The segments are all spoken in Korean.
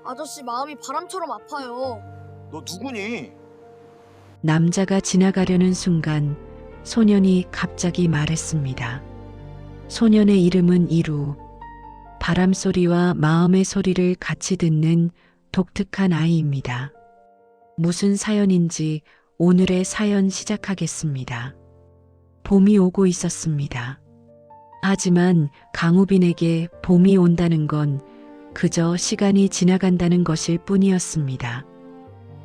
아저씨 마음이 바람처럼 아파요. 너 누구니? 남자가 지나가려는 순간 소년이 갑자기 말했습니다. 소년의 이름은 이루. 바람 소리와 마음의 소리를 같이 듣는 독특한 아이입니다. 무슨 사연인지 오늘의 사연 시작하겠습니다. 봄이 오고 있었습니다. 하지만 강우빈에게 봄이 온다는 건 그저 시간이 지나간다는 것일 뿐이었습니다.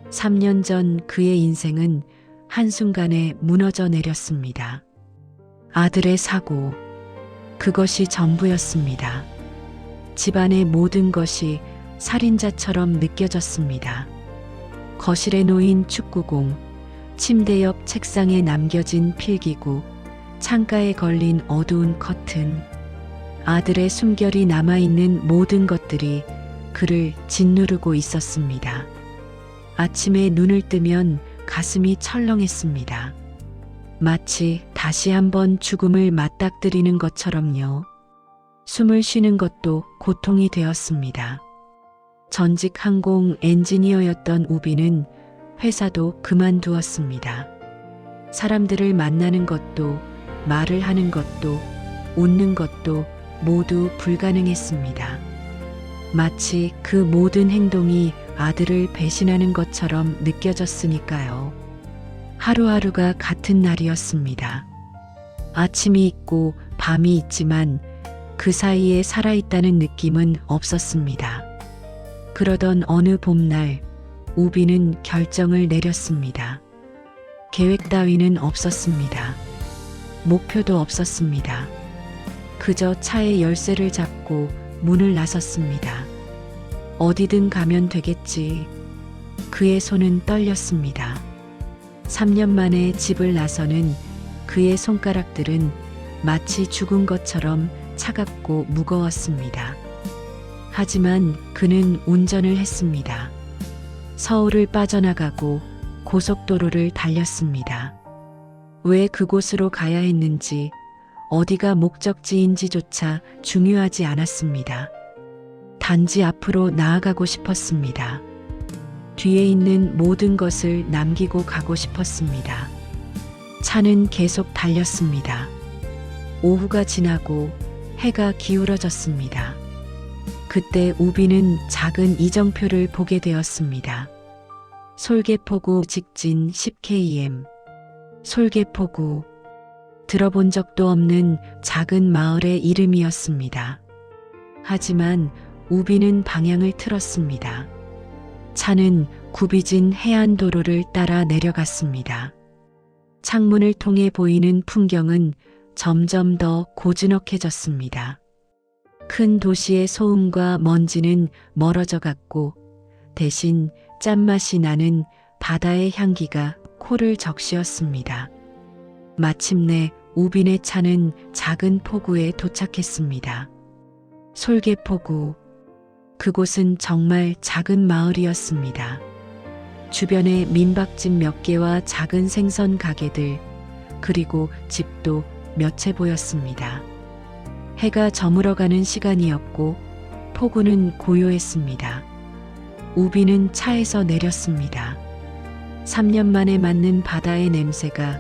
3년 전 그의 인생은 한순간에 무너져 내렸습니다. 아들의 사고, 그것이 전부였습니다. 집안의 모든 것이 살인자처럼 느껴졌습니다. 거실에 놓인 축구공, 침대 옆 책상에 남겨진 필기구, 창가에 걸린 어두운 커튼, 아들의 숨결이 남아있는 모든 것들이 그를 짓누르고 있었습니다. 아침에 눈을 뜨면 가슴이 철렁했습니다. 마치 다시 한번 죽음을 맞닥뜨리는 것처럼요. 숨을 쉬는 것도 고통이 되었습니다. 전직 항공 엔지니어였던 우빈은 회사도 그만두었습니다. 사람들을 만나는 것도, 말을 하는 것도, 웃는 것도 모두 불가능했습니다. 마치 그 모든 행동이 아들을 배신하는 것처럼 느껴졌으니까요. 하루하루가 같은 날이었습니다. 아침이 있고 밤이 있지만 그 사이에 살아있다는 느낌은 없었습니다. 그러던 어느 봄날, 우빈은 결정을 내렸습니다. 계획 따위는 없었습니다. 목표도 없었습니다. 그저 차의 열쇠를 잡고 문을 나섰습니다. 어디든 가면 되겠지. 그의 손은 떨렸습니다. 3년 만에 집을 나서는 그의 손가락들은 마치 죽은 것처럼 차갑고 무거웠습니다. 하지만 그는 운전을 했습니다. 서울을 빠져나가고 고속도로를 달렸습니다. 왜 그곳으로 가야 했는지, 어디가 목적지인지조차 중요하지 않았습니다. 단지 앞으로 나아가고 싶었습니다. 뒤에 있는 모든 것을 남기고 가고 싶었습니다. 차는 계속 달렸습니다. 오후가 지나고 해가 기울어졌습니다. 그때 우빈은 작은 이정표를 보게 되었습니다. 솔개포구 직진 10km. 솔개포구. 들어본 적도 없는 작은 마을의 이름이었습니다. 하지만 우빈은 방향을 틀었습니다. 차는 굽이진 해안도로를 따라 내려갔습니다. 창문을 통해 보이는 풍경은 점점 더 고즈넉해졌습니다. 큰 도시의 소음과 먼지는 멀어져 갔고 대신 짠맛이 나는 바다의 향기가 코를 적시었습니다. 마침내 우빈의 차는 작은 포구에 도착했습니다. 솔개포구. 그곳은 정말 작은 마을이었습니다. 주변에 민박집 몇 개와 작은 생선 가게들, 그리고 집도 몇 채 보였습니다. 해가 저물어가는 시간이었고 포구는 고요했습니다. 우빈은 차에서 내렸습니다. 3년 만에 맡는 바다의 냄새가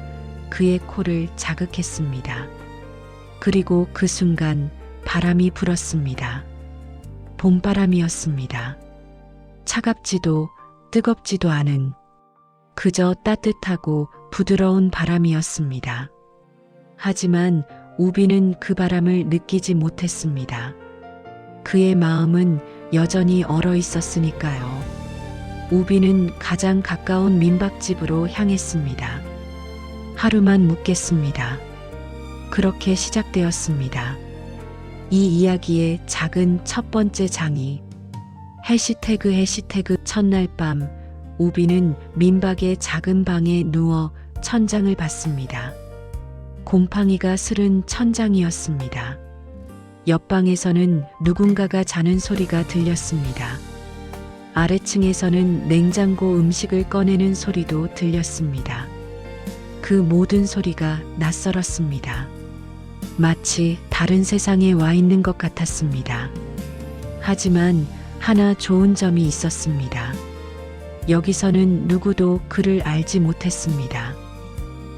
그의 코를 자극했습니다. 그리고 그 순간 바람이 불었습니다. 봄바람이었습니다. 차갑지도 뜨겁지도 않은, 그저 따뜻하고 부드러운 바람이었습니다. 하지만 우빈은 그 바람을 느끼지 못했습니다. 그의 마음은 여전히 얼어 있었으니까요. 우빈은 가장 가까운 민박집으로 향했습니다. 하루만 묵겠습니다. 그렇게 시작되었습니다. 이 이야기의 작은 첫 번째 장이. 해시태그 첫날 밤, 우빈은 민박의 작은 방에 누워 천장을 봤습니다. 곰팡이가 스른 천장이었습니다. 옆방에서는 누군가가 자는 소리가 들렸습니다. 아래층에서는 냉장고 음식을 꺼내는 소리도 들렸습니다. 그 모든 소리가 낯설었습니다. 마치 다른 세상에 와 있는 것 같았습니다. 하지만 하나 좋은 점이 있었습니다. 여기서는 누구도 그를 알지 못했습니다.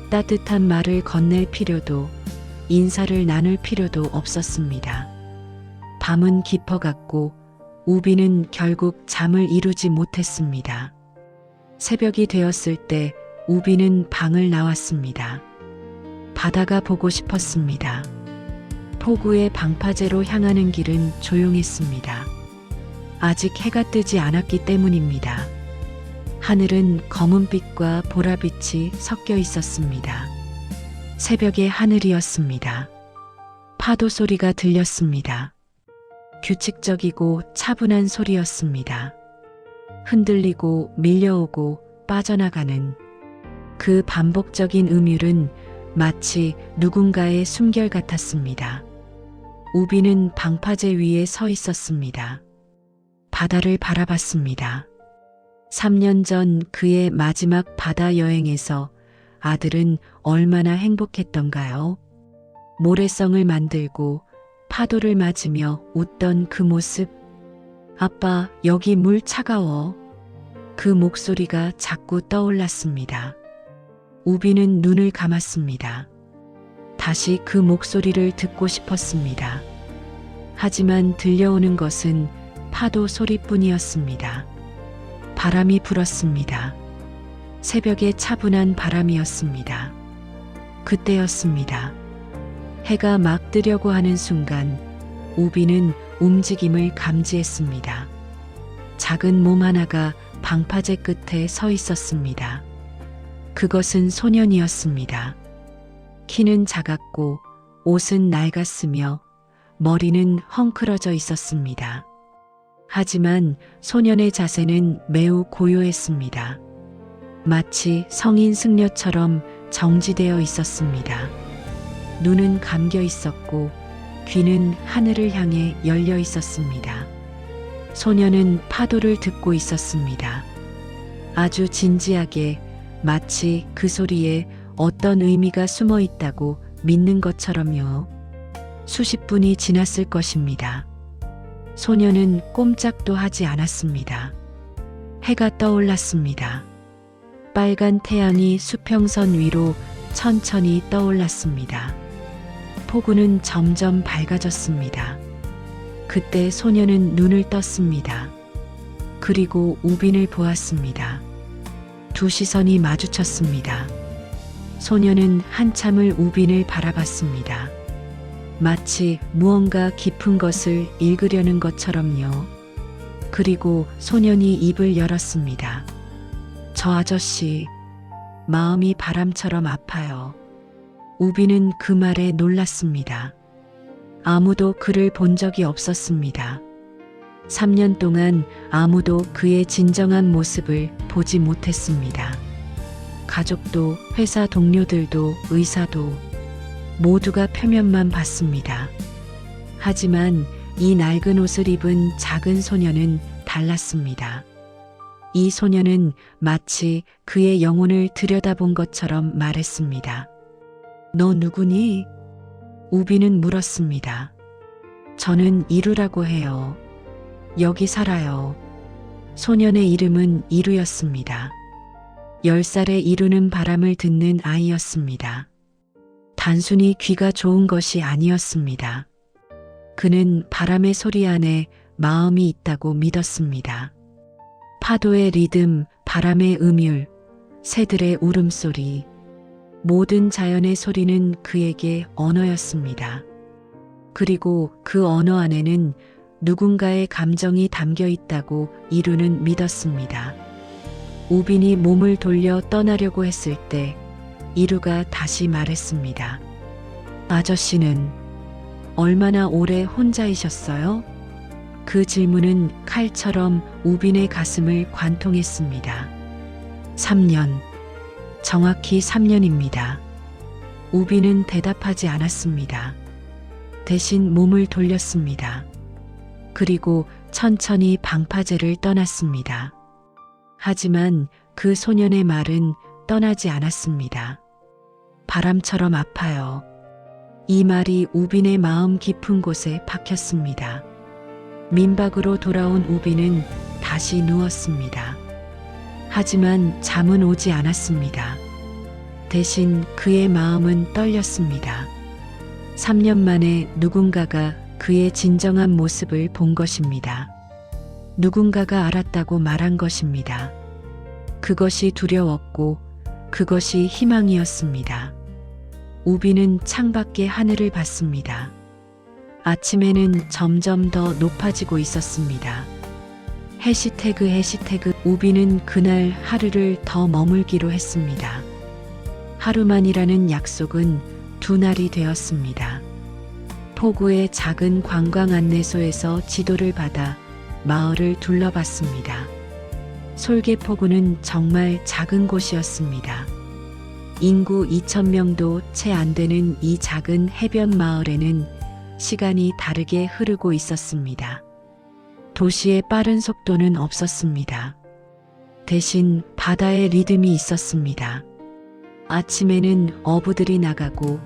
따뜻한 말을 건넬 필요도, 인사를 나눌 필요도 없었습니다. 밤은 깊어갔고 우비는 결국 잠을 이루지 못했습니다. 새벽이 되었을 때 우비는 방을 나왔습니다. 바다가 보고 싶었습니다. 폭우의 방파제로 향하는 길은 조용했습니다. 아직 해가 뜨지 않았기 때문입니다. 하늘은 검은빛과 보라빛이 섞여 있었습니다. 새벽의 하늘이었습니다. 파도 소리가 들렸습니다. 규칙적이고 차분한 소리였습니다. 흔들리고 밀려오고 빠져나가는 그 반복적인 음율은 마치 누군가의 숨결 같았습니다. 우비는 방파제 위에 서 있었습니다. 바다를 바라봤습니다. 3년 전 그의 마지막 바다 여행에서 아들은 얼마나 행복했던가요? 모래성을 만들고 파도를 맞으며 웃던 그 모습. 아빠, 여기 물 차가워. 그 목소리가 자꾸 떠올랐습니다. 우비는 눈을 감았습니다. 다시 그 목소리를 듣고 싶었습니다. 하지만 들려오는 것은 파도 소리뿐이었습니다. 바람이 불었습니다. 새벽의 차분한 바람이었습니다. 그때였습니다. 해가 막 뜨려고 하는 순간 우비는 움직임을 감지했습니다. 작은 몸 하나가 방파제 끝에 서 있었습니다. 그것은 소년이었습니다. 키는 작았고 옷은 낡았으며 머리는 헝클어져 있었습니다. 하지만 소년의 자세는 매우 고요했습니다. 마치 성인 승려처럼 정지되어 있었습니다. 눈은 감겨 있었고 귀는 하늘을 향해 열려 있었습니다. 소년은 파도를 듣고 있었습니다. 아주 진지하게, 마치 그 소리에 어떤 의미가 숨어 있다고 믿는 것처럼요. 수십 분이 지났을 것입니다. 소년은 꼼짝도 하지 않았습니다. 해가 떠올랐습니다. 빨간 태양이 수평선 위로 천천히 떠올랐습니다. 폭우는 점점 밝아졌습니다. 그때 소년은 눈을 떴습니다. 그리고 우빈을 보았습니다. 두 시선이 마주쳤습니다. 소년은 한참을 우빈을 바라봤습니다. 마치 무언가 깊은 것을 읽으려는 것처럼요. 그리고 소년이 입을 열었습니다. 저 아저씨, 마음이 바람처럼 아파요. 우비는 그 말에 놀랐습니다. 아무도 그를 본 적이 없었습니다. 3년 동안 아무도 그의 진정한 모습을 보지 못했습니다. 가족도, 회사 동료들도, 의사도 모두가 표면만 봤습니다. 하지만 이 낡은 옷을 입은 작은 소년은 달랐습니다. 이 소년은 마치 그의 영혼을 들여다본 것처럼 말했습니다. 너 누구니? 우비는 물었습니다. 저는 이루라고 해요. 여기 살아요. 소년의 이름은 이루였습니다. 10살의 이루는 바람을 듣는 아이였습니다. 단순히 귀가 좋은 것이 아니었습니다. 그는 바람의 소리 안에 마음이 있다고 믿었습니다. 파도의 리듬, 바람의 음율, 새들의 울음소리, 모든 자연의 소리는 그에게 언어였습니다. 그리고 그 언어 안에는 누군가의 감정이 담겨 있다고 이루는 믿었습니다. 우빈이 몸을 돌려 떠나려고 했을 때 이루가 다시 말했습니다. 아저씨는 얼마나 오래 혼자이셨어요? 그 질문은 칼처럼 우빈의 가슴을 관통했습니다. 3년. 정확히 3년입니다. 우빈은 대답하지 않았습니다. 대신 몸을 돌렸습니다. 그리고 천천히 방파제를 떠났습니다. 하지만 그 소년의 말은 떠나지 않았습니다. 바람처럼 아파요. 이 말이 우빈의 마음 깊은 곳에 박혔습니다. 민박으로 돌아온 우비는 다시 누웠습니다. 하지만 잠은 오지 않았습니다. 대신 그의 마음은 떨렸습니다. 3년 만에 누군가가 그의 진정한 모습을 본 것입니다. 누군가가 알았다고 말한 것입니다. 그것이 두려웠고 그것이 희망이었습니다. 우비는 창밖의 하늘을 봤습니다. 아침에는 점점 더 높아지고 있었습니다. 해시태그 우비는 그날 하루를 더 머물기로 했습니다. 하루만이라는 약속은 두 날이 되었습니다. 포구의 작은 관광 안내소에서 지도를 받아 마을을 둘러봤습니다. 솔개포구는 정말 작은 곳이었습니다. 인구 2,000명도 채 안 되는 이 작은 해변 마을에는 시간이 다르게 흐르고 있었습니다. 도시의 빠른 속도는 없었습니다. 대신 바다의 리듬이 있었습니다. 아침에는 어부들이 나가고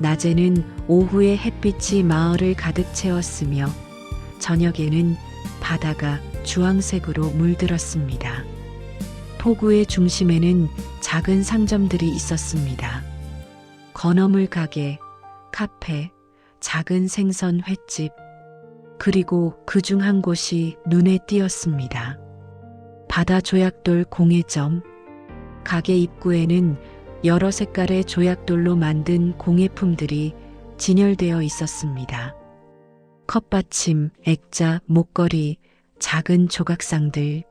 낮에는 오후의 햇빛이 마을을 가득 채웠으며 저녁에는 바다가 주황색으로 물들었습니다. 포구의 중심에는 작은 상점들이 있었습니다. 건어물 가게, 카페, 작은 생선 횟집, 그리고 그중 한 곳이 눈에 띄었습니다. 바다 조약돌 공예점. 가게 입구에는 여러 색깔의 조약돌로 만든 공예품들이 진열되어 있었습니다. 컵받침, 액자, 목걸이, 작은 조각상들,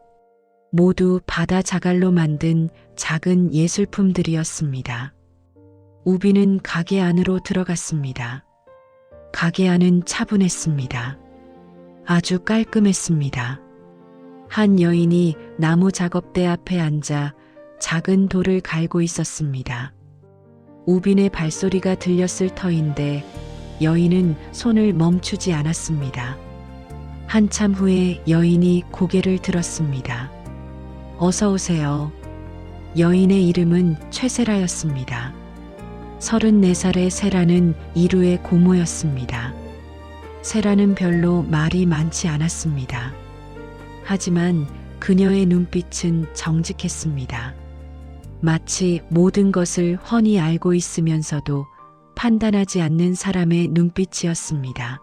모두 바다 자갈로 만든 작은 예술품들이었습니다. 우비는 가게 안으로 들어갔습니다. 가게 안은 차분했습니다. 아주 깔끔했습니다. 한 여인이 나무 작업대 앞에 앉아 작은 돌을 갈고 있었습니다. 우빈의 발소리가 들렸을 터인데 여인은 손을 멈추지 않았습니다. 한참 후에 여인이 고개를 들었습니다. 어서 오세요. 여인의 이름은 최세라였습니다. 34살의 세라는 이루의 고모였습니다. 세라는 별로 말이 많지 않았습니다. 하지만 그녀의 눈빛은 정직했습니다. 마치 모든 것을 훤히 알고 있으면서도 판단하지 않는 사람의 눈빛이었습니다.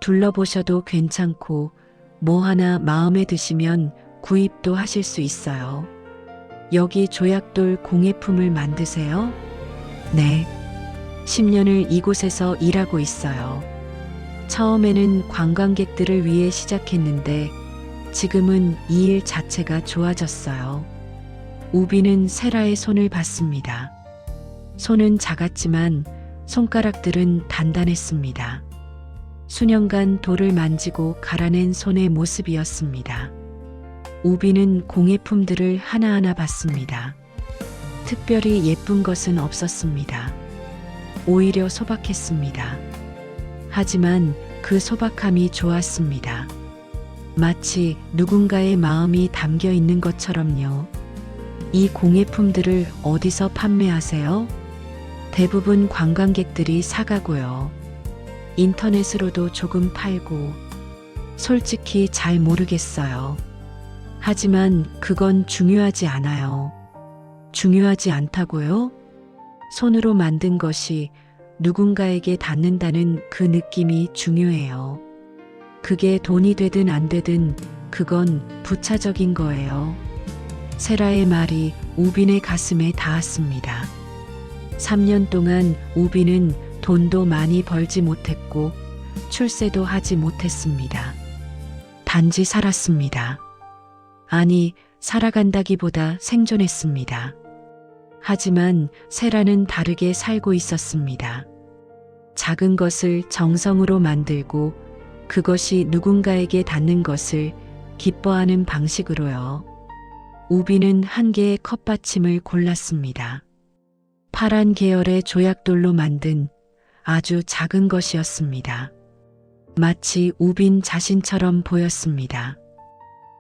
둘러보셔도 괜찮고 뭐 하나 마음에 드시면 구입도 하실 수 있어요. 여기 조약돌 공예품을 만드세요? 네. 10년을 이곳에서 일하고 있어요. 처음에는 관광객들을 위해 시작했는데 지금은 이 일 자체가 좋아졌어요. 우비는 세라의 손을 봤습니다. 손은 작았지만 손가락들은 단단했습니다. 수년간 돌을 만지고 갈아낸 손의 모습이었습니다. 우비는 공예품들을 하나하나 봤습니다. 특별히 예쁜 것은 없었습니다. 오히려 소박했습니다. 하지만 그 소박함이 좋았습니다. 마치 누군가의 마음이 담겨 있는 것처럼요. 이 공예품들을 어디서 판매하세요? 대부분 관광객들이 사가고요. 인터넷으로도 조금 팔고. 솔직히 잘 모르겠어요. 하지만 그건 중요하지 않아요. 중요하지 않다고요? 손으로 만든 것이 누군가에게 닿는다는 그 느낌이 중요해요. 그게 돈이 되든 안 되든 그건 부차적인 거예요. 세라의 말이 우빈의 가슴에 닿았습니다. 3년 동안 우빈은 돈도 많이 벌지 못했고 출세도 하지 못했습니다. 단지 살았습니다. 아니, 살아간다기보다 생존했습니다. 하지만 세라는 다르게 살고 있었습니다. 작은 것을 정성으로 만들고 그것이 누군가에게 닿는 것을 기뻐하는 방식으로요. 우비는 한 개의 컵받침을 골랐습니다. 파란 계열의 조약돌로 만든 아주 작은 것이었습니다. 마치 우빈 자신처럼 보였습니다.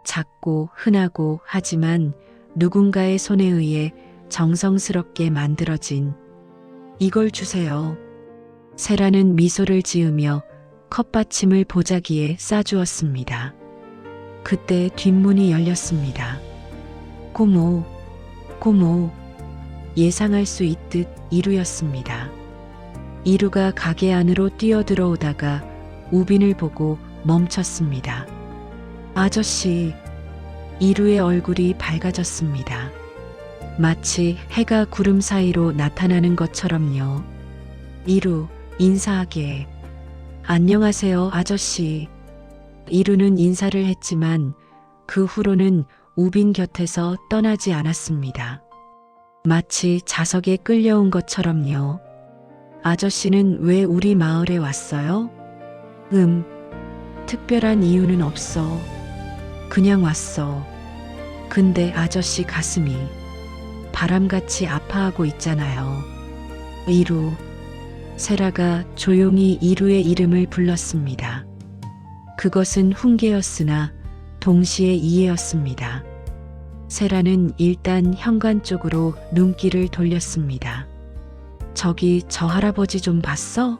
작고 흔하고 하지만 누군가의 손에 의해 정성스럽게 만들어진 이걸 주세요. 세라는 미소를 지으며 컵받침을 보자기에 싸주었습니다. 그때 뒷문이 열렸습니다. 고모, 고모. 예상할 수 있듯 이루였습니다. 이루가 가게 안으로 뛰어들어오다가 우빈을 보고 멈췄습니다. 아저씨. 이루의 얼굴이 밝아졌습니다. 마치 해가 구름 사이로 나타나는 것처럼요. 이루, 인사하게. 안녕하세요, 아저씨. 이루는 인사를 했지만 그 후로는 우빈 곁에서 떠나지 않았습니다. 마치 자석에 끌려온 것처럼요. 아저씨는 왜 우리 마을에 왔어요? 특별한 이유는 없어. 그냥 왔어. 근데 아저씨 가슴이 바람같이 아파하고 있잖아요. 이루. 세라가 조용히 이루의 이름을 불렀습니다. 그것은 훈계였으나 동시에 이해였습니다. 세라는 일단 현관 쪽으로 눈길을 돌렸습니다. 저기 저 할아버지 좀 봤어?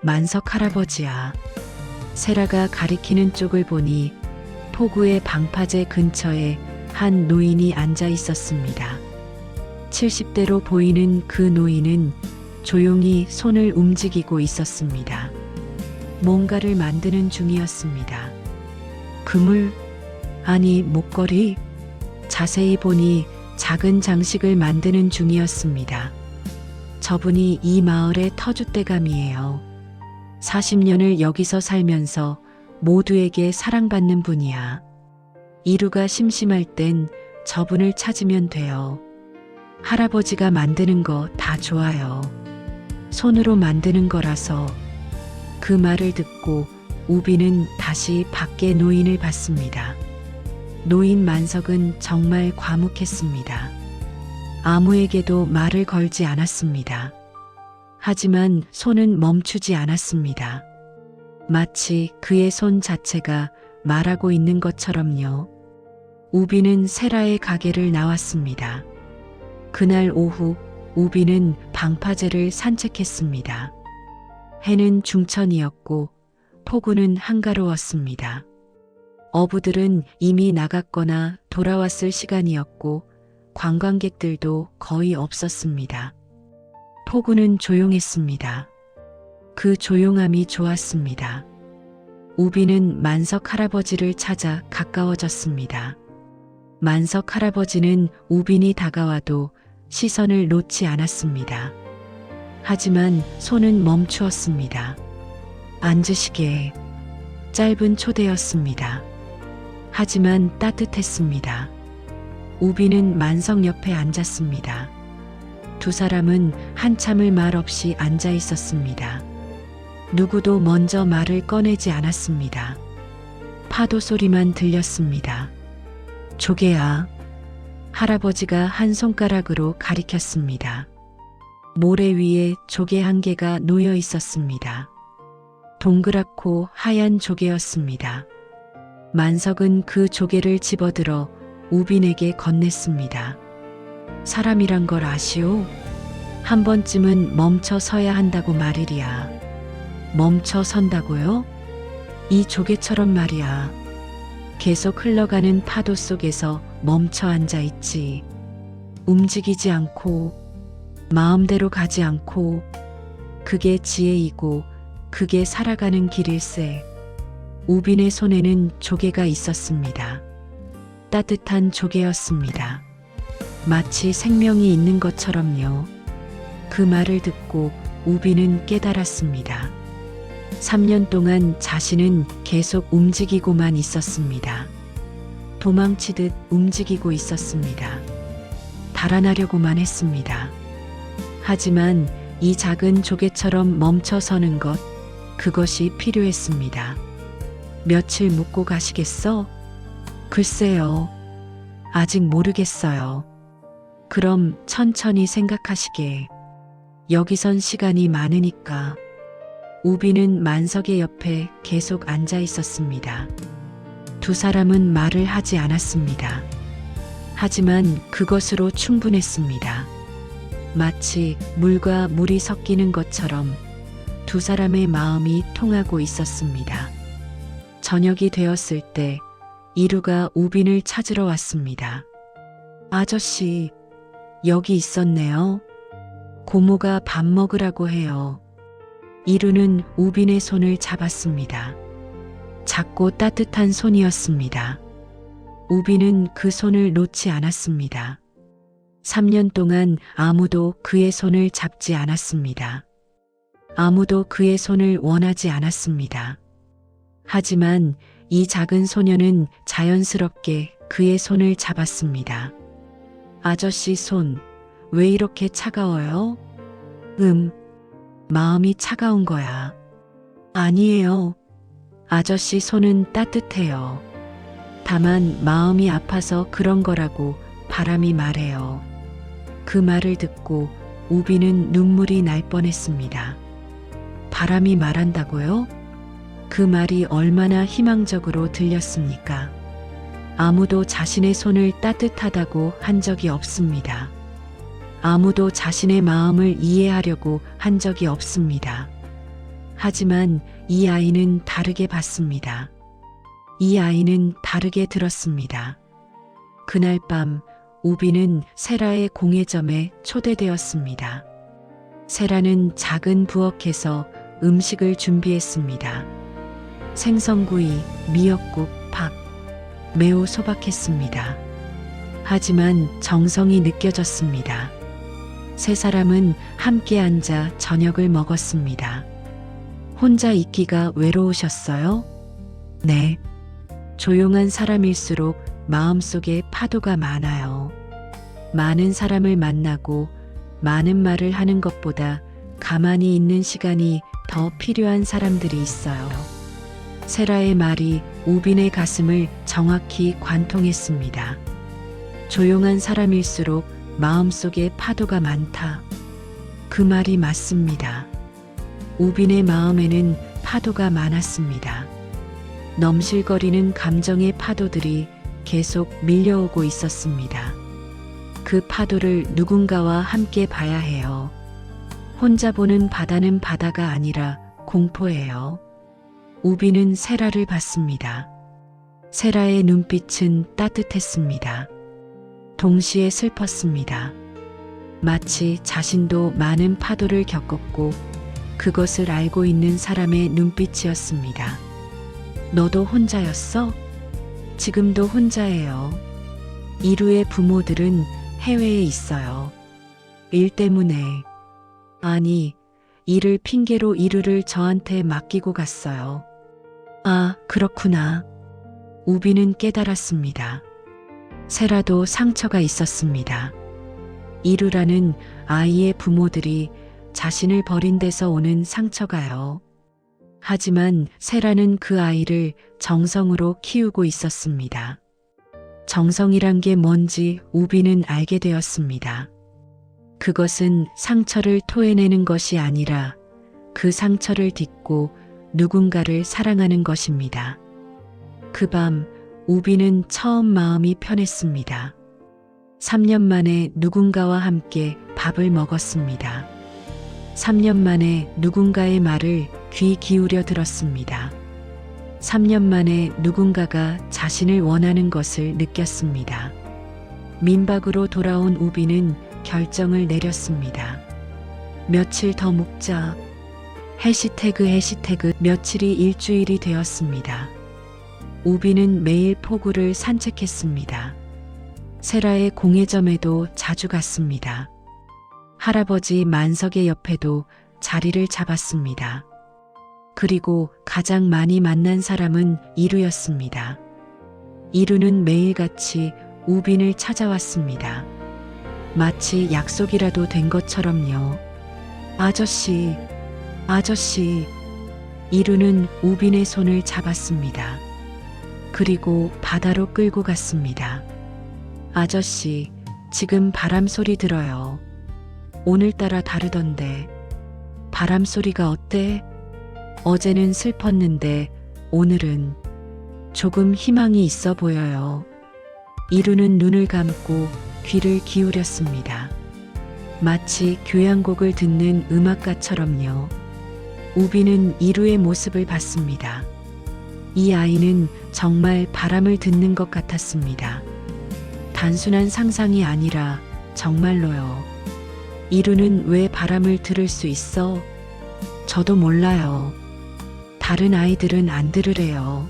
만석 할아버지야. 세라가 가리키는 쪽을 보니 포구의 방파제 근처에 한 노인이 앉아 있었습니다. 70대로 보이는 그 노인은 조용히 손을 움직이고 있었습니다. 뭔가를 만드는 중이었습니다. 그물? 아니, 목걸이? 자세히 보니 작은 장식을 만드는 중이었습니다. 저분이 이 마을의 터줏대감이에요. 40년을 여기서 살면서 모두에게 사랑받는 분이야. 이루가 심심할 땐 저분을 찾으면 돼요. 할아버지가 만드는 거 다 좋아요. 손으로 만드는 거라서. 그 말을 듣고 우빈은 다시 밖에 노인을 봤습니다. 노인 만석은 정말 과묵했습니다. 아무에게도 말을 걸지 않았습니다. 하지만 손은 멈추지 않았습니다. 마치 그의 손 자체가 말하고 있는 것처럼요. 우빈은 세라의 가게를 나왔습니다. 그날 오후 우빈은 방파제를 산책했습니다. 해는 중천이었고 폭우는 한가로웠습니다. 어부들은 이미 나갔거나 돌아왔을 시간이었고 관광객들도 거의 없었습니다. 폭우는 조용했습니다. 그 조용함이 좋았습니다. 우빈은 만석 할아버지를 찾아 가까워졌습니다. 만석 할아버지는 우빈이 다가와도 시선을 놓지 않았습니다. 하지만 손은 멈추었습니다. 앉으시게. 짧은 초대였습니다. 하지만 따뜻했습니다. 우빈은 만석 옆에 앉았습니다. 두 사람은 한참을 말없이 앉아 있었습니다. 누구도 먼저 말을 꺼내지 않았습니다. 파도 소리만 들렸습니다. 조개야. 할아버지가 한 손가락으로 가리켰습니다. 모래 위에 조개 한 개가 놓여 있었습니다. 동그랗고 하얀 조개였습니다. 만석은 그 조개를 집어들어 우빈에게 건넸습니다. 사람이란 걸 아시오? 한 번쯤은 멈춰 서야 한다고 말이랴. 멈춰 선다고요? 이 조개처럼 말이야. 계속 흘러가는 파도 속에서 멈춰 앉아 있지. 움직이지 않고, 마음대로 가지 않고, 그게 지혜이고, 그게 살아가는 길일세. 우빈의 손에는 조개가 있었습니다. 따뜻한 조개였습니다. 마치 생명이 있는 것처럼요. 그 말을 듣고 우빈은 깨달았습니다. 3년 동안 자신은 계속 움직이고만 있었습니다. 도망치듯 움직이고 있었습니다. 달아나려고만 했습니다. 하지만 이 작은 조개처럼 멈춰서는 것, 그것이 필요했습니다. 며칠 묵고 가시겠어? 글쎄요. 아직 모르겠어요. 그럼 천천히 생각하시게. 여기선 시간이 많으니까. 우빈은 만석의 옆에 계속 앉아 있었습니다. 두 사람은 말을 하지 않았습니다. 하지만 그것으로 충분했습니다. 마치 물과 물이 섞이는 것처럼 두 사람의 마음이 통하고 있었습니다. 저녁이 되었을 때 이루가 우빈을 찾으러 왔습니다. 아저씨, 여기 있었네요. 고모가 밥 먹으라고 해요. 이루는 우빈의 손을 잡았습니다. 작고 따뜻한 손이었습니다. 우빈은 그 손을 놓지 않았습니다. 3년 동안 아무도 그의 손을 잡지 않았습니다. 아무도 그의 손을 원하지 않았습니다. 하지만 이 작은 소녀는 자연스럽게 그의 손을 잡았습니다. 아저씨 손, 왜 이렇게 차가워요? 마음이 차가운 거야. 아니에요. 아저씨 손은 따뜻해요. 다만 마음이 아파서 그런 거라고 바람이 말해요. 그 말을 듣고 우빈은 눈물이 날 뻔했습니다. 바람이 말한다고요? 그 말이 얼마나 희망적으로 들렸습니까? 아무도 자신의 손을 따뜻하다고 한 적이 없습니다. 아무도 자신의 마음을 이해하려고 한 적이 없습니다. 하지만 이 아이는 다르게 봤습니다. 이 아이는 다르게 들었습니다. 그날 밤 우빈은 세라의 공예점에 초대되었습니다. 세라는 작은 부엌에서 음식을 준비했습니다. 생선구이, 미역국, 밥. 매우 소박했습니다. 하지만 정성이 느껴졌습니다. 세 사람은 함께 앉아 저녁을 먹었습니다. 혼자 있기가 외로우셨어요? 네. 조용한 사람일수록 마음속에 파도가 많아요. 많은 사람을 만나고 많은 말을 하는 것보다 가만히 있는 시간이 더 필요한 사람들이 있어요. 세라의 말이 우빈의 가슴을 정확히 관통했습니다. 조용한 사람일수록 마음속에 파도가 많다. 그 말이 맞습니다. 우빈의 마음에는 파도가 많았습니다. 넘실거리는 감정의 파도들이 계속 밀려오고 있었습니다. 그 파도를 누군가와 함께 봐야 해요. 혼자 보는 바다는 바다가 아니라 공포예요. 우빈은 세라를 봤습니다. 세라의 눈빛은 따뜻했습니다. 동시에 슬펐습니다. 마치 자신도 많은 파도를 겪었고 그것을 알고 있는 사람의 눈빛이었습니다. 너도 혼자였어? 지금도 혼자예요. 이루의 부모들은 해외에 있어요. 일 때문에. 아니, 일을 핑계로 이루를 저한테 맡기고 갔어요. 아, 그렇구나. 우빈은 깨달았습니다. 세라도 상처가 있었습니다. 이루라는 아이의 부모들이 자신을 버린 데서 오는 상처가요. 하지만 세라는 그 아이를 정성으로 키우고 있었습니다. 정성이란 게 뭔지 우빈은 알게 되었습니다. 그것은 상처를 토해내는 것이 아니라 그 상처를 딛고 누군가를 사랑하는 것입니다. 그 밤 우빈은 처음 마음이 편했습니다. 3년 만에 누군가와 함께 밥을 먹었습니다. 3년 만에 누군가의 말을 귀 기울여 들었습니다. 3년 만에 누군가가 자신을 원하는 것을 느꼈습니다. 민박으로 돌아온 우빈은 결정을 내렸습니다. 며칠 더 묵자. 해시태그 며칠이 일주일이 되었습니다. 우빈은 매일 포구를 산책했습니다. 세라의 공예점에도 자주 갔습니다. 할아버지 만석의 옆에도 자리를 잡았습니다. 그리고 가장 많이 만난 사람은 이루였습니다. 이루는 매일같이 우빈을 찾아왔습니다. 마치 약속이라도 된 것처럼요. 아저씨, 아저씨. 이루는 우빈의 손을 잡았습니다. 그리고 바다로 끌고 갔습니다. 아저씨, 지금 바람 소리 들어요. 오늘따라 다르던데. 바람 소리가 어때? 어제는 슬펐는데 오늘은 조금 희망이 있어 보여요. 이루는 눈을 감고 귀를 기울였습니다. 마치 교향곡을 듣는 음악가처럼요. 우비는 이루의 모습을 봤습니다. 이 아이는 정말 바람을 듣는 것 같았습니다. 단순한 상상이 아니라 정말로요. 이루는 왜 바람을 들을 수 있어? 저도 몰라요. 다른 아이들은 안 들으래요.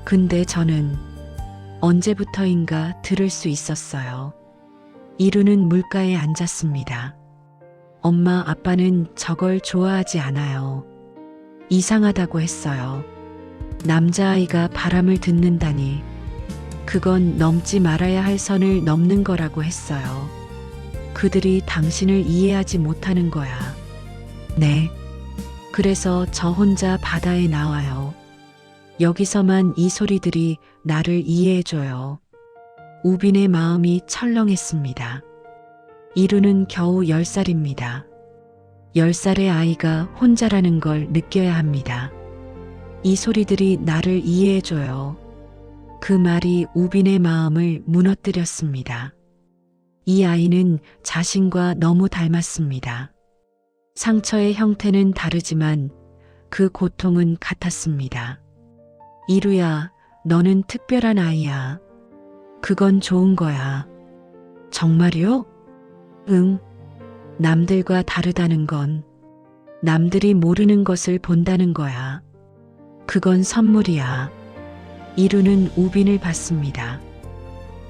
근데 저는 언제부터인가 들을 수 있었어요. 이루는 물가에 앉았습니다. 엄마, 아빠는 저걸 좋아하지 않아요. 이상하다고 했어요. 남자아이가 바람을 듣는다니. 그건 넘지 말아야 할 선을 넘는 거라고 했어요. 그들이 당신을 이해하지 못하는 거야. 네. 그래서 저 혼자 바다에 나와요. 여기서만 이 소리들이 나를 이해해줘요. 우빈의 마음이 철렁했습니다. 이루는 겨우 10살입니다. 10살의 아이가 혼자라는 걸 느껴야 합니다. 이 소리들이 나를 이해해줘요. 그 말이 우빈의 마음을 무너뜨렸습니다. 이 아이는 자신과 너무 닮았습니다. 상처의 형태는 다르지만 그 고통은 같았습니다. 이루야, 너는 특별한 아이야. 그건 좋은 거야. 정말요? 응. 남들과 다르다는 건 남들이 모르는 것을 본다는 거야. 그건 선물이야. 이루는 우빈을 봤습니다.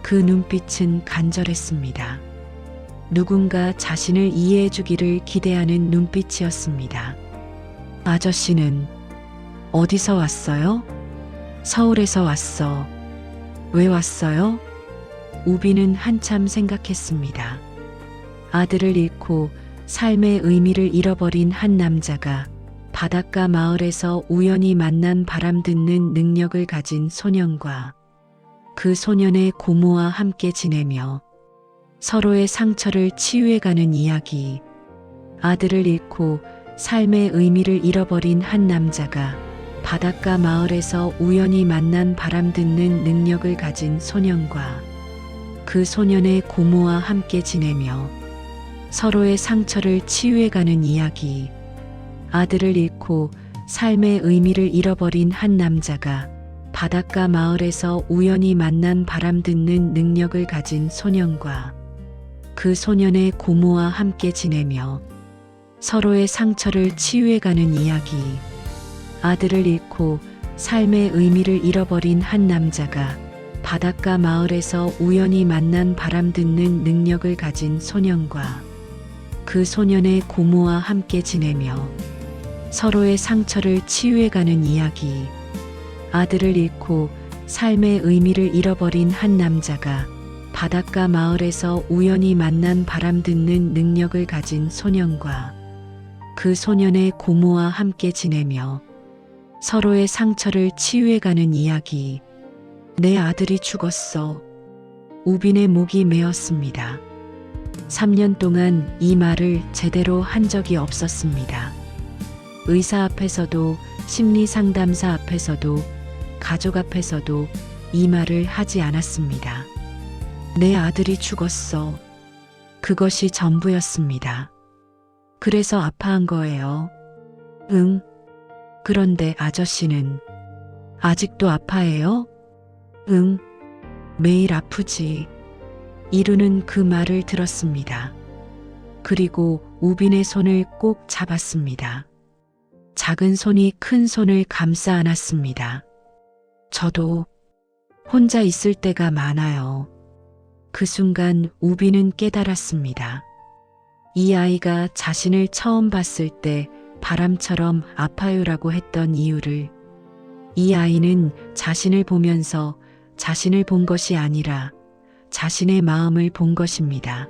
그 눈빛은 간절했습니다. 누군가 자신을 이해해 주기를 기대하는 눈빛이었습니다. 아저씨는 어디서 왔어요? 서울에서 왔어. 왜 왔어요? 우빈은 한참 생각했습니다. 아들을 잃고 삶의 의미를 잃어버린 한 남자가 바닷가 마을에서 우연히 만난 바람 듣는 능력을 가진 소년과 그 소년의 고모와 함께 지내며 서로의 상처를 치유해가는 이야기. 아들을 잃고 삶의 의미를 잃어버린 한 남자가 바닷가 마을에서 우연히 만난 바람 듣는 능력을 가진 소년과 그 소년의 고모와 함께 지내며 서로의 상처를 치유해가는 이야기. 아들을 잃고 삶의 의미를 잃어버린 한 남자가 바닷가 마을에서 우연히 만난 바람 듣는 능력을 가진 소년과 그 소년의 고모와 함께 지내며 서로의 상처를 치유해가는 이야기. 아들을 잃고 삶의 의미를 잃어버린 한 남자가 바닷가 마을에서 우연히 만난 바람 듣는 능력을 가진 소년과 그 소년의 고모와 함께 지내며 서로의 상처를 치유해가는 이야기. 아들을 잃고 삶의 의미를 잃어버린 한 남자가 바닷가 마을에서 우연히 만난 바람 듣는 능력을 가진 소년과 그 소년의 고모와 함께 지내며 서로의 상처를 치유해가는 이야기. 내 아들이 죽었어. 우빈의 목이 메었습니다. 3년 동안 이 말을 제대로 한 적이 없었습니다. 의사 앞에서도 심리상담사 앞에서도 가족 앞에서도 이 말을 하지 않았습니다. 내 아들이 죽었어. 그것이 전부였습니다. 그래서 아파한 거예요. 응. 그런데 아저씨는 아직도 아파해요? 응. 매일 아프지. 이루는 그 말을 들었습니다. 그리고 우빈의 손을 꼭 잡았습니다. 작은 손이 큰 손을 감싸 안았습니다. 저도 혼자 있을 때가 많아요. 그 순간 우빈은 깨달았습니다. 이 아이가 자신을 처음 봤을 때 바람처럼 아파요라고 했던 이유를. 이 아이는 자신을 보면서 자신을 본 것이 아니라 자신의 마음을 본 것입니다.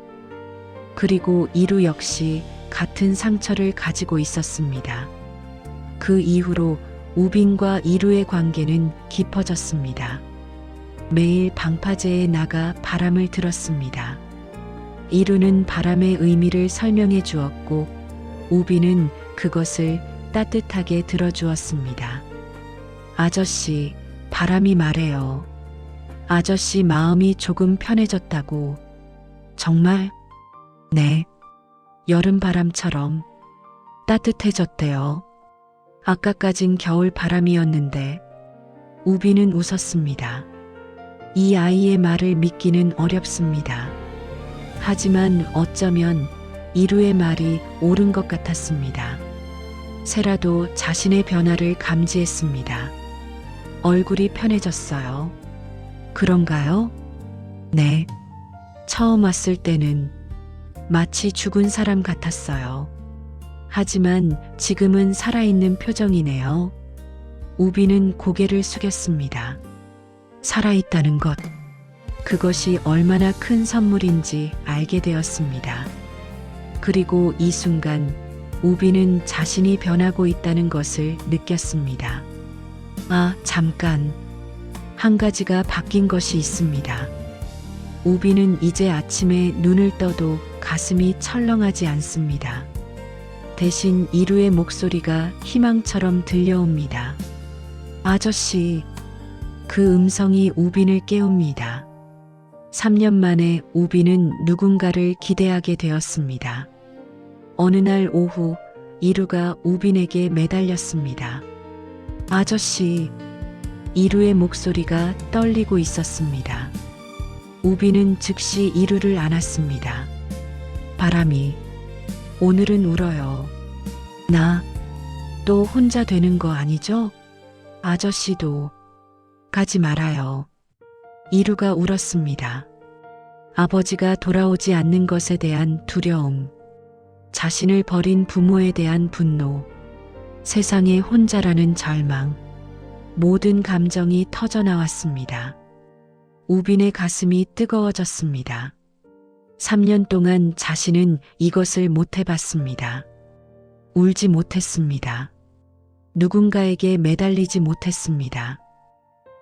그리고 이루 역시 같은 상처를 가지고 있었습니다. 그 이후로 우빈과 이루의 관계는 깊어졌습니다. 매일 방파제에 나가 바람을 들었습니다. 이루는 바람의 의미를 설명해 주었고 우빈은 그것을 따뜻하게 들어주었습니다. 아저씨, 바람이 말해요. 아저씨 마음이 조금 편해졌다고. 정말? 네. 여름바람처럼 따뜻해졌대요. 아까까진 겨울 바람이었는데 우비는 웃었습니다. 이 아이의 말을 믿기는 어렵습니다. 하지만 어쩌면 이루의 말이 옳은 것 같았습니다. 세라도 자신의 변화를 감지했습니다. 얼굴이 편해졌어요. 그런가요? 네. 처음 왔을 때는 마치 죽은 사람 같았어요. 하지만 지금은 살아있는 표정이네요. 우비는 고개를 숙였습니다. 살아있다는 것, 그것이 얼마나 큰 선물인지 알게 되었습니다. 그리고 이 순간 우비는 자신이 변하고 있다는 것을 느꼈습니다. 아, 잠깐. 한 가지가 바뀐 것이 있습니다. 우비는 이제 아침에 눈을 떠도 가슴이 철렁하지 않습니다. 대신 이루의 목소리가 희망처럼 들려옵니다. 아저씨. 그 음성이 우빈을 깨웁니다. 3년 만에 우빈은 누군가를 기대하게 되었습니다. 어느 날 오후 이루가 우빈에게 매달렸습니다. 아저씨. 이루의 목소리가 떨리고 있었습니다. 우빈은 즉시 이루를 안았습니다. 바람이 오늘은 울어요. 나 또 혼자 되는 거 아니죠? 아저씨도 가지 말아요. 이루가 울었습니다. 아버지가 돌아오지 않는 것에 대한 두려움, 자신을 버린 부모에 대한 분노, 세상에 혼자라는 절망, 모든 감정이 터져나왔습니다. 우빈의 가슴이 뜨거워졌습니다. 3년 동안 자신은 이것을 못 해봤습니다. 울지 못했습니다. 누군가에게 매달리지 못했습니다.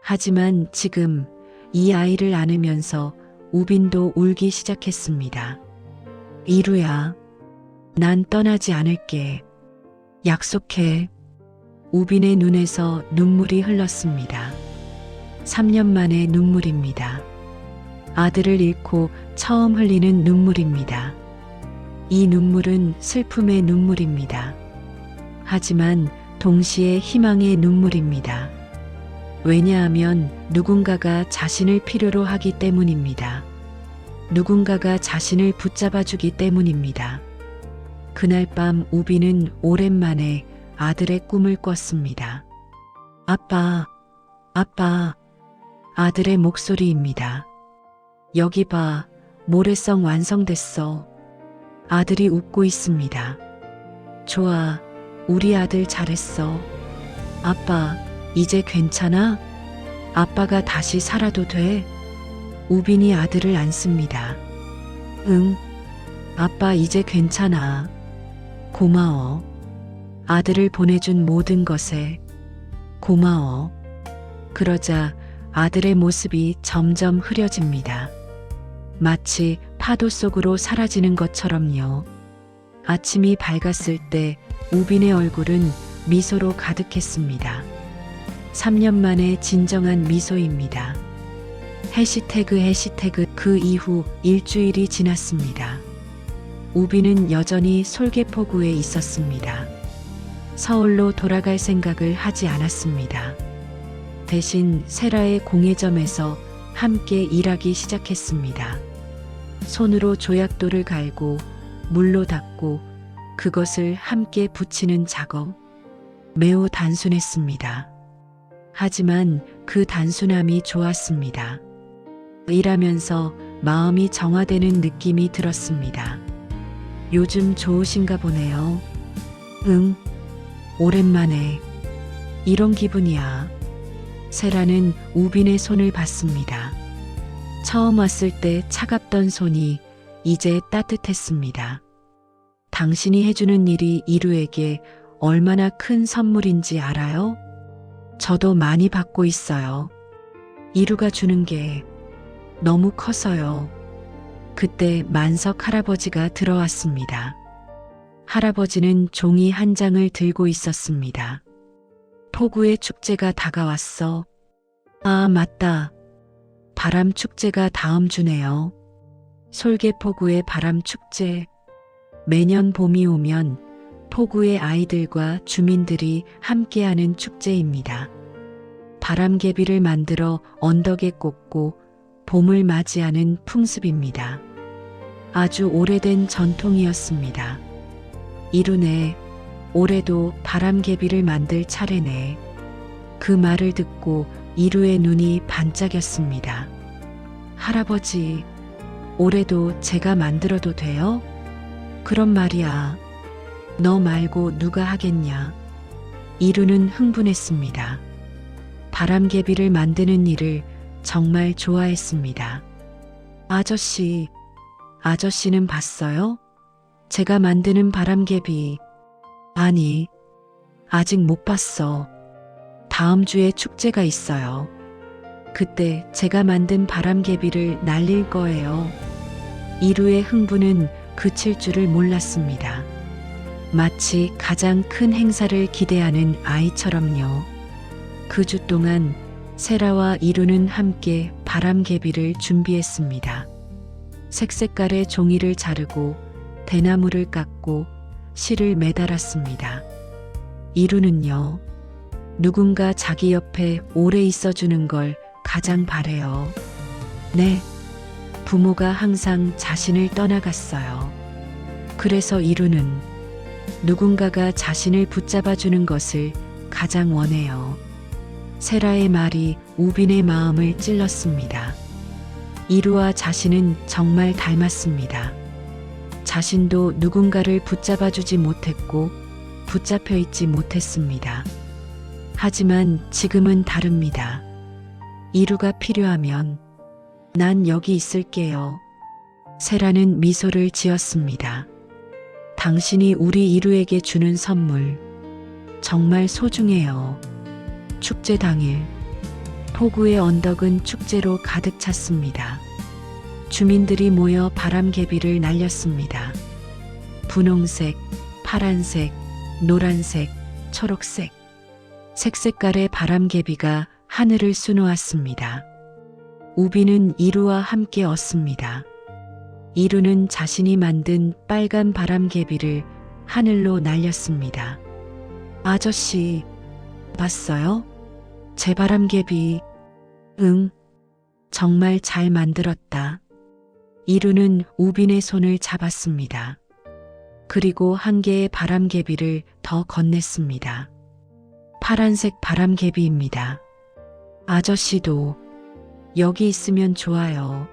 하지만 지금 이 아이를 안으면서 우빈도 울기 시작했습니다. 이루야, 난 떠나지 않을게. 약속해. 우빈의 눈에서 눈물이 흘렀습니다. 3년 만의 눈물입니다. 아들을 잃고 처음 흘리는 눈물입니다. 이 눈물은 슬픔의 눈물입니다. 하지만 동시에 희망의 눈물입니다. 왜냐하면 누군가가 자신을 필요로 하기 때문입니다. 누군가가 자신을 붙잡아주기 때문입니다. 그날 밤 우빈은 오랜만에 아들의 꿈을 꿨습니다. 아빠, 아빠. 아들의 목소리입니다. 여기 봐, 모래성 완성됐어. 아들이 웃고 있습니다. 좋아, 우리 아들 잘했어. 아빠, 이제 괜찮아? 아빠가 다시 살아도 돼? 우빈이 아들을 안습니다. 응, 아빠 이제 괜찮아. 고마워. 아들을 보내준 모든 것에 고마워. 그러자 아들의 모습이 점점 흐려집니다. 마치 파도 속으로 사라지는 것처럼요. 아침이 밝았을 때 우빈의 얼굴은 미소로 가득했습니다. 3년 만에 진정한 미소입니다. 해시태그 그 이후 일주일이 지났습니다. 우빈은 여전히 솔개포구에 있었습니다. 서울로 돌아갈 생각을 하지 않았습니다. 대신 세라의 공예점에서 함께 일하기 시작했습니다. 손으로 조약돌을 갈고 물로 닦고 그것을 함께 붙이는 작업. 매우 단순했습니다. 하지만 그 단순함이 좋았습니다. 일하면서 마음이 정화되는 느낌이 들었습니다. 요즘 좋으신가 보네요. 응, 오랜만에 이런 기분이야. 세라는 우빈의 손을 받습니다. 처음 왔을 때 차갑던 손이 이제 따뜻했습니다. 당신이 해주는 일이 이루에게 얼마나 큰 선물인지 알아요? 저도 많이 받고 있어요. 이루가 주는 게 너무 커서요. 그때 만석 할아버지가 들어왔습니다. 할아버지는 종이 한 장을 들고 있었습니다. 포구의 축제가 다가왔어. 아, 맞다. 바람 축제가 다음 주네요. 솔개포구의 바람 축제. 매년 봄이 오면 포구의 아이들과 주민들이 함께하는 축제입니다. 바람개비를 만들어 언덕에 꽂고 봄을 맞이하는 풍습입니다. 아주 오래된 전통이었습니다. 이루네, 올해도 바람개비를 만들 차례네. 그 말을 듣고 이루의 눈이 반짝였습니다. 할아버지, 올해도 제가 만들어도 돼요? 그런 말이야. 너 말고 누가 하겠냐? 이루는 흥분했습니다. 바람개비를 만드는 일을 정말 좋아했습니다. 아저씨는 봤어요? 제가 만드는 바람개비. 아니, 아직 못 봤어. 다음 주에 축제가 있어요. 그때 제가 만든 바람개비를 날릴 거예요. 이루의 흥분은 그칠 줄을 몰랐습니다. 마치 가장 큰 행사를 기대하는 아이처럼요. 그 주 동안 세라와 이루는 함께 바람개비를 준비했습니다. 색색깔의 종이를 자르고 대나무를 깎고 실을 매달았습니다. 이루는요, 누군가 자기 옆에 오래 있어주는 걸 가장 바래요. 네, 부모가 항상 자신을 떠나갔어요. 그래서 이루는 누군가가 자신을 붙잡아주는 것을 가장 원해요. 세라의 말이 우빈의 마음을 찔렀습니다. 이루와 자신은 정말 닮았습니다. 자신도 누군가를 붙잡아주지 못했고 붙잡혀 있지 못했습니다. 하지만 지금은 다릅니다. 이루가 필요하면 난 여기 있을게요. 세라는 미소를 지었습니다. 당신이 우리 이루에게 주는 선물 정말 소중해요. 축제 당일 포구의 언덕은 축제로 가득 찼습니다. 주민들이 모여 바람개비를 날렸습니다. 분홍색, 파란색, 노란색, 초록색, 색색깔의 바람개비가 하늘을 수놓았습니다. 우비는 이루와 함께 얻습니다. 이루는 자신이 만든 빨간 바람개비를 하늘로 날렸습니다. 아저씨, 봤어요? 제 바람개비. 응, 정말 잘 만들었다. 이루는 우빈의 손을 잡았습니다. 그리고 한 개의 바람개비를 더 건넸습니다. 파란색 바람개비입니다. 아저씨도 여기 있으면 좋아요.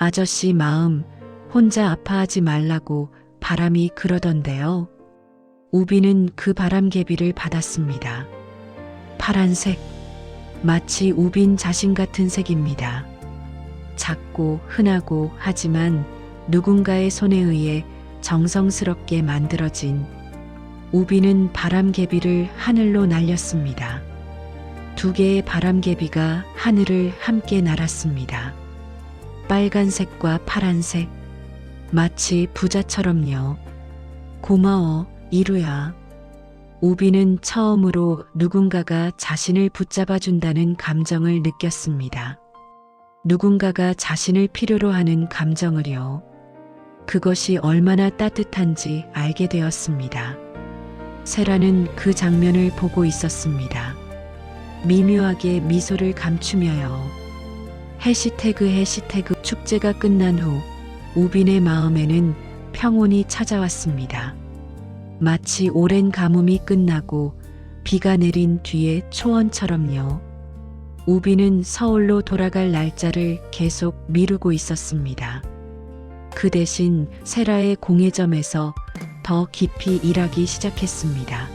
아저씨 마음 혼자 아파하지 말라고 바람이 그러던데요. 우빈은 그 바람개비를 받았습니다. 파란색, 마치 우빈 자신 같은 색입니다. 작고 흔하고 하지만 누군가의 손에 의해 정성스럽게 만들어진 우빈은 바람개비를 하늘로 날렸습니다. 두 개의 바람개비가 하늘을 함께 날았습니다. 빨간색과 파란색, 마치 부자처럼요. 고마워, 이루야. 우빈은 처음으로 누군가가 자신을 붙잡아준다는 감정을 느꼈습니다. 누군가가 자신을 필요로 하는 감정을요. 그것이 얼마나 따뜻한지 알게 되었습니다. 세라는 그 장면을 보고 있었습니다. 미묘하게 미소를 감추며요. 해시태그 축제가 끝난 후 우빈의 마음에는 평온이 찾아왔습니다. 마치 오랜 가뭄이 끝나고 비가 내린 뒤의 초원처럼요. 우빈은 서울로 돌아갈 날짜를 계속 미루고 있었습니다. 그 대신 세라의 공예점에서 더 깊이 일하기 시작했습니다.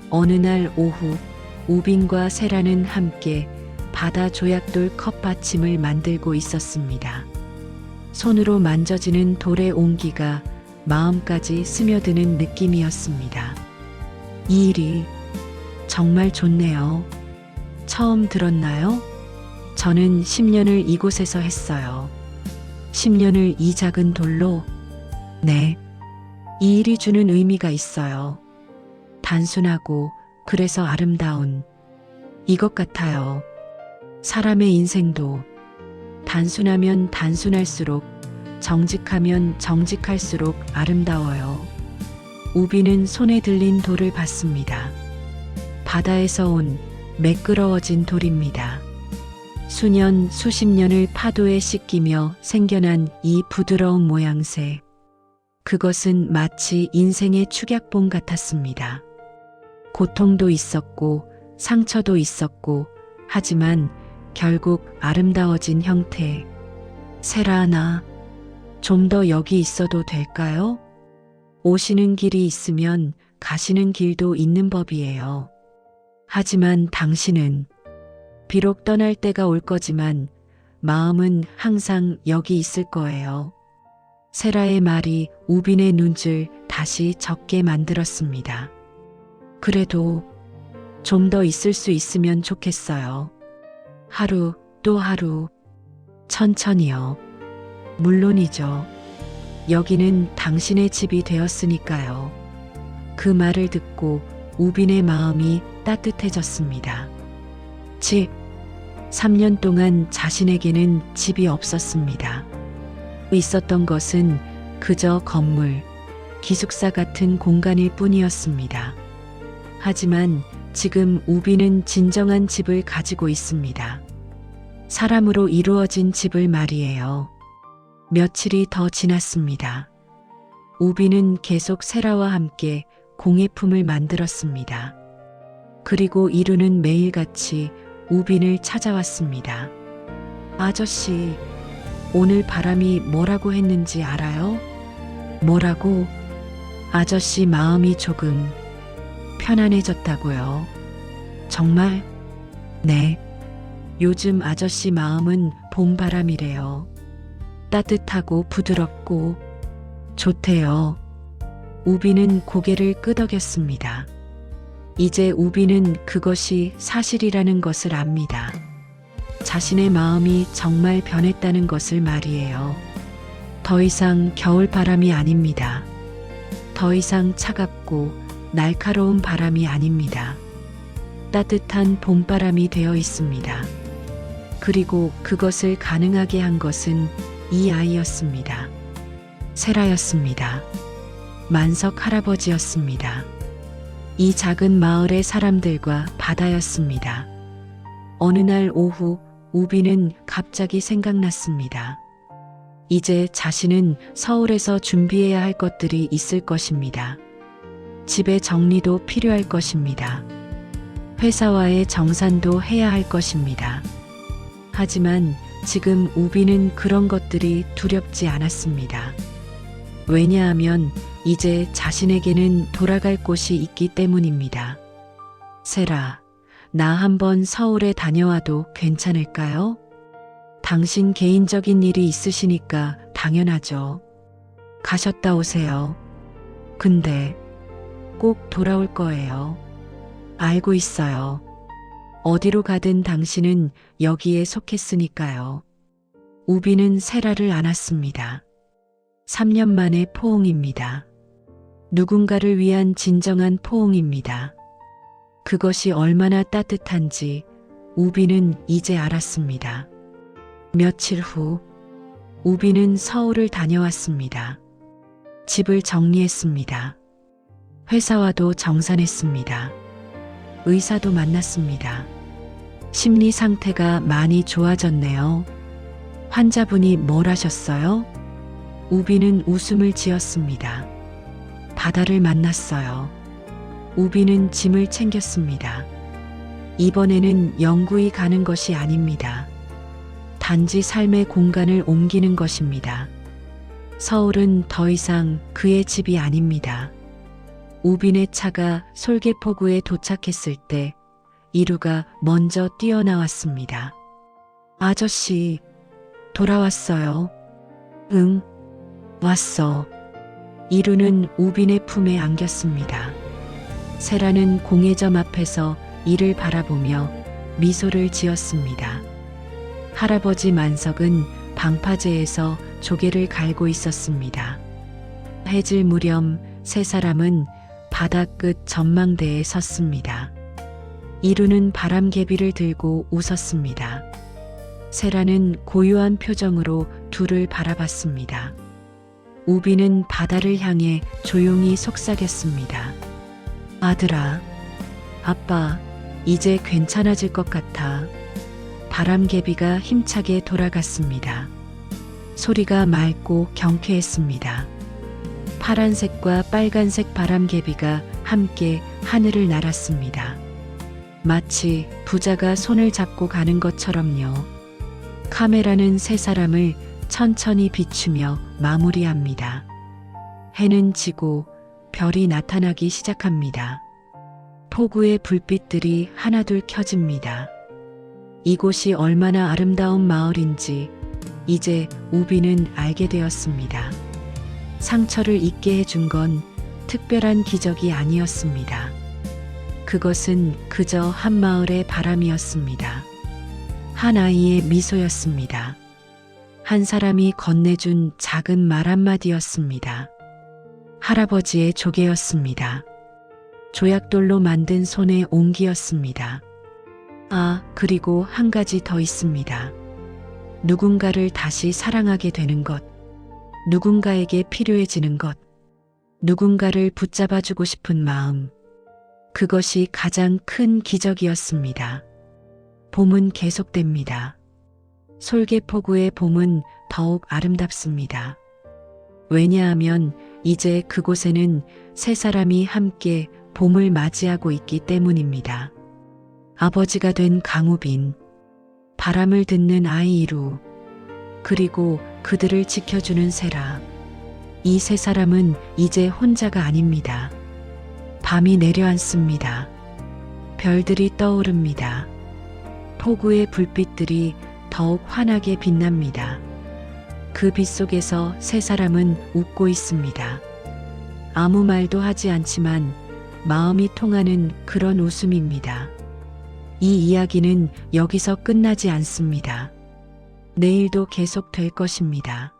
어느 날 오후 우빈과 세라는 함께 바다 조약돌 컵받침을 만들고 있었습니다. 손으로 만져지는 돌의 온기가 마음까지 스며드는 느낌이었습니다. 이 일이 정말 좋네요. 처음 들었나요? 저는 10년을 이곳에서 했어요. 10년을 이 작은 돌로? 네. 이 일이 주는 의미가 있어요. 단순하고 그래서 아름다운 이것 같아요. 사람의 인생도 단순하면 단순할수록 정직하면 정직할수록 아름다워요. 우비는 손에 들린 돌을 봤습니다. 바다에서 온 매끄러워진 돌입니다. 수년, 수십 년을 파도에 씻기며 생겨난 이 부드러운 모양새. 그것은 마치 인생의 축약봉 같았습니다. 고통도 있었고 상처도 있었고 하지만 결국 아름다워진 형태. 세라, 나 좀 더 여기 있어도 될까요? 오시는 길이 있으면 가시는 길도 있는 법이에요. 하지만 당신은 비록 떠날 때가 올 거지만 마음은 항상 여기 있을 거예요. 세라의 말이 우빈의 눈을 다시 젖게 만들었습니다. 그래도 좀 더 있을 수 있으면 좋겠어요. 하루 또 하루, 천천히요. 물론이죠. 여기는 당신의 집이 되었으니까요. 그 말을 듣고 우빈의 마음이 따뜻해졌습니다. 집. 3년 동안 자신에게는 집이 없었습니다. 있었던 것은 그저 건물, 기숙사 같은 공간일 뿐이었습니다. 하지만 지금 우빈은 진정한 집을 가지고 있습니다. 사람으로 이루어진 집을 말이에요. 며칠이 더 지났습니다. 우빈은 계속 세라와 함께 공예품을 만들었습니다. 그리고 이루는 매일같이 우빈을 찾아왔습니다. 아저씨, 오늘 바람이 뭐라고 했는지 알아요? 뭐라고? 아저씨 마음이 조금 편안해졌다고요. 정말? 네. 요즘 아저씨 마음은 봄바람이래요. 따뜻하고 부드럽고 좋대요. 우빈은 고개를 끄덕였습니다. 이제 우빈은 그것이 사실이라는 것을 압니다. 자신의 마음이 정말 변했다는 것을 말이에요. 더 이상 겨울바람이 아닙니다. 더 이상 차갑고 날카로운 바람이 아닙니다. 따뜻한 봄바람이 되어 있습니다. 그리고 그것을 가능하게 한 것은 이 아이였습니다. 세라였습니다. 만석 할아버지였습니다. 이 작은 마을의 사람들과 바다였습니다. 어느 날 오후 우빈은 갑자기 생각났습니다. 이제 자신은 서울에서 준비해야 할 것들이 있을 것입니다. 집의 정리도 필요할 것입니다. 회사와의 정산도 해야 할 것입니다. 하지만 지금 우빈은 그런 것들이 두렵지 않았습니다. 왜냐하면 이제 자신에게는 돌아갈 곳이 있기 때문입니다. 세라, 나 한번 서울에 다녀와도 괜찮을까요? 당신 개인적인 일이 있으시니까 당연하죠. 가셨다 오세요. 근데 꼭 돌아올 거예요. 알고 있어요. 어디로 가든 당신은 여기에 속했으니까요. 우빈은 세라를 안았습니다. 3년 만의 포옹입니다. 누군가를 위한 진정한 포옹입니다. 그것이 얼마나 따뜻한지 우빈은 이제 알았습니다. 며칠 후 우빈은 서울을 다녀왔습니다. 집을 정리했습니다. 회사와도 정산했습니다. 의사도 만났습니다. 심리 상태가 많이 좋아졌네요. 환자분이 뭘 하셨어요? 우빈은 웃음을 지었습니다. 바다를 만났어요. 우빈은 짐을 챙겼습니다. 이번에는 영구히 가는 것이 아닙니다. 단지 삶의 공간을 옮기는 것입니다. 서울은 더 이상 그의 집이 아닙니다. 우빈의 차가 솔개포구에 도착했을 때 이루가 먼저 뛰어나왔습니다. 아저씨, 돌아왔어요. 응, 왔어. 이루는 우빈의 품에 안겼습니다. 세라는 공예점 앞에서 이를 바라보며 미소를 지었습니다. 할아버지 만석은 방파제에서 조개를 갈고 있었습니다. 해질 무렵 세 사람은 바다 끝 전망대에 섰습니다. 이루는 바람개비를 들고 웃었습니다. 세라는 고요한 표정으로 둘을 바라봤습니다. 우비는 바다를 향해 조용히 속삭였습니다. 아들아, 아빠, 이제 괜찮아질 것 같아. 바람개비가 힘차게 돌아갔습니다. 소리가 맑고 경쾌했습니다. 파란색과 빨간색 바람개비가 함께 하늘을 날았습니다. 마치 부자가 손을 잡고 가는 것처럼요. 카메라는 세 사람을 천천히 비추며 마무리합니다. 해는 지고 별이 나타나기 시작합니다. 폭우의 불빛들이 하나둘 켜집니다. 이곳이 얼마나 아름다운 마을인지 이제 우비는 알게 되었습니다. 상처를 잊게 해준 건 특별한 기적이 아니었습니다. 그것은 그저 한 마을의 바람이었습니다. 한 아이의 미소였습니다. 한 사람이 건네준 작은 말 한마디였습니다. 할아버지의 조개였습니다. 조약돌로 만든 손의 온기였습니다. 아, 그리고 한 가지 더 있습니다. 누군가를 다시 사랑하게 되는 것, 누군가에게 필요해지는 것, 누군가를 붙잡아주고 싶은 마음, 그것이 가장 큰 기적이었습니다. 봄은 계속됩니다. 솔개포구의 봄은 더욱 아름답습니다. 왜냐하면 이제 그곳에는 세 사람이 함께 봄을 맞이하고 있기 때문입니다. 아버지가 된 강우빈, 바람을 듣는 아이 이루, 그리고 그들을 지켜주는 세라. 이 세 사람은 이제 혼자가 아닙니다. 밤이 내려앉습니다. 별들이 떠오릅니다. 폭우의 불빛들이 더욱 환하게 빛납니다. 그 빛 속에서 세 사람은 웃고 있습니다. 아무 말도 하지 않지만 마음이 통하는 그런 웃음입니다. 이 이야기는 여기서 끝나지 않습니다. 내일도 계속 될 것입니다.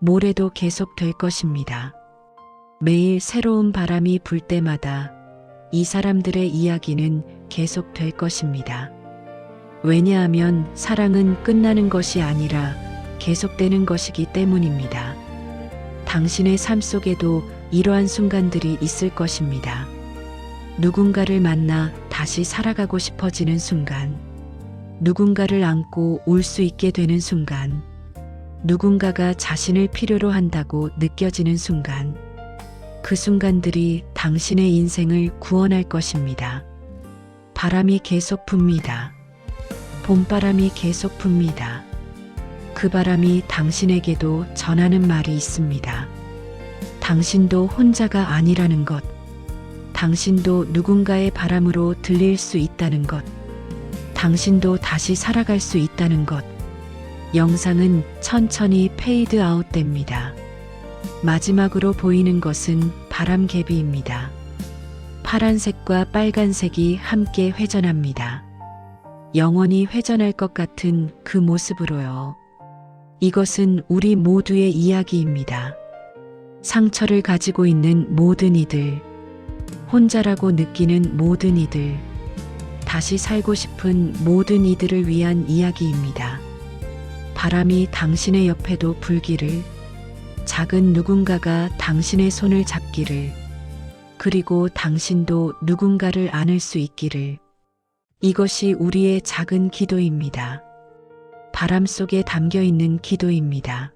모레도 계속 될 것입니다. 매일 새로운 바람이 불 때마다 이 사람들의 이야기는 계속 될 것입니다. 왜냐하면 사랑은 끝나는 것이 아니라 계속되는 것이기 때문입니다. 당신의 삶 속에도 이러한 순간들이 있을 것입니다. 누군가를 만나 다시 살아가고 싶어지는 순간, 누군가를 안고 울 수 있게 되는 순간, 누군가가 자신을 필요로 한다고 느껴지는 순간, 그 순간들이 당신의 인생을 구원할 것입니다. 바람이 계속 붑니다. 봄바람이 계속 붑니다. 그 바람이 당신에게도 전하는 말이 있습니다. 당신도 혼자가 아니라는 것, 당신도 누군가의 바람으로 들릴 수 있다는 것, 당신도 다시 살아갈 수 있다는 것. 영상은 천천히 페이드 아웃됩니다. 마지막으로 보이는 것은 바람개비입니다. 파란색과 빨간색이 함께 회전합니다. 영원히 회전할 것 같은 그 모습으로요. 이것은 우리 모두의 이야기입니다. 상처를 가지고 있는 모든 이들, 혼자라고 느끼는 모든 이들, 다시 살고 싶은 모든 이들을 위한 이야기입니다. 바람이 당신의 옆에도 불기를, 작은 누군가가 당신의 손을 잡기를, 그리고 당신도 누군가를 안을 수 있기를. 이것이 우리의 작은 기도입니다. 바람 속에 담겨 있는 기도입니다.